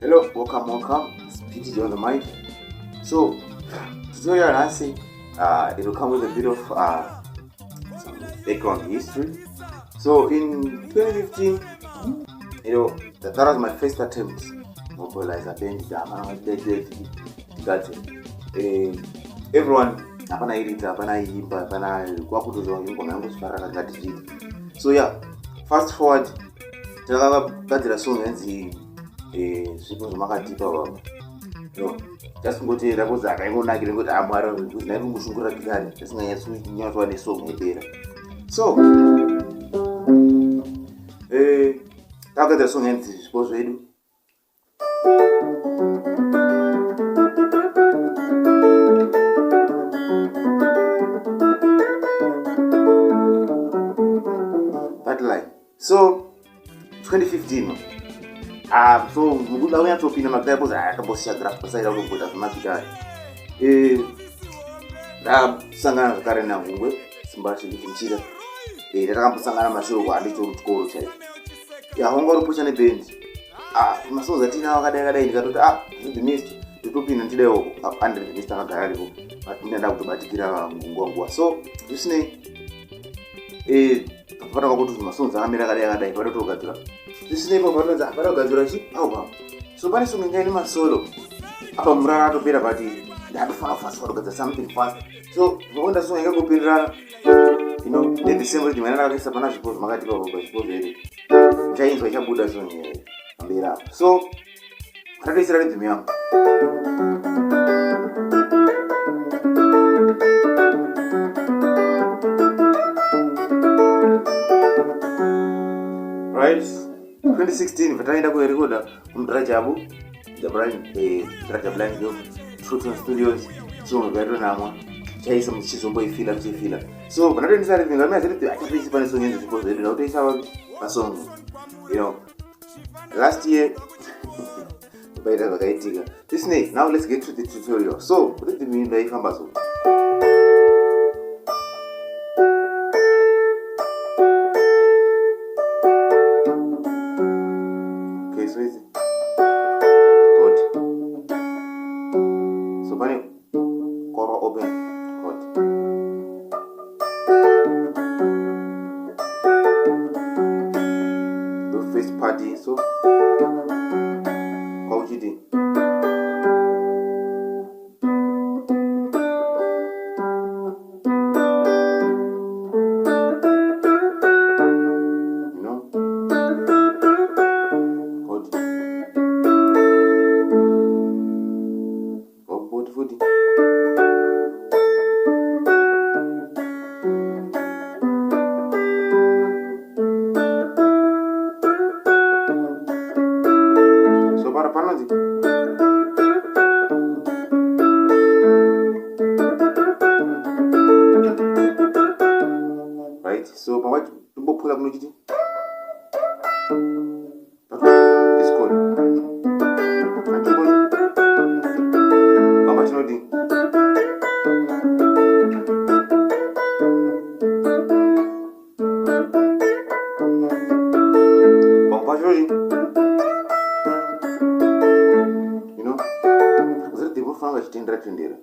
Hello, welcome. It's PTJ on the mic. So, tutorial Nancy, it will come with a bit of some background history. So, in 2015, that was my first attempt mobilizer band everyone hapana iridza hapana imba hapana kwakutozwa ingoma yangu zvifaraka ngatichiti. So yeah, fast forward takagadzira song yanzi zvipo zvamakatipa baba tasingotera kuzi akaingonakire kuti amwari kuti nai kungoshungurira gitari tasinganyatsowa nesong yedera. So takagadzira song yanzi zvipo zvedu. So 2015 so mukuda uyatsopinda makudai kuzi akambosisha graph pasaida kutomboita zvemagitari. Ndasangana zvakare nahungwe simbashikuchira ndatakambosangana mashure kuhandicho muchikoro chaiko yahunga uripusha nebhendi masongs atina akadai ndikatoti the mist ndotopinda ndidaiwo under the mist akagara aripo ndenda kutobatikira nguwa. So zvisinei patanga kuti masongs akamira akadai patotogadzira zvisinei papanonzi apana kugadzira album. So pane song ingaine masolo apa murara atopera pati ndatofana fast kugadzira something fast. So vakonda song ingangopindirana then the same rhythm yanakaisa pana zvipo zvamakatipa zvipo zvedu chainzwa ichabuda song ambira. So ndatoisira rhythm yangu right. 2016 pataenda kurekoda kumudharajabu Blind Fruiton Studios. So ngaitonamwa chaisa muchizomboifila tichifila. So panatoendesa rhythm ngamaziriti achatoisi pane song yenzi zvipo zvedu ndakutoisa vapi pasong last year baita zvakaitika. Listening, now let's get to the tutorial. So rhythm iyi ndaifamba so party. So how you do? Right, so what to pull up nojiti? It's cool. How much no ding? Tendera.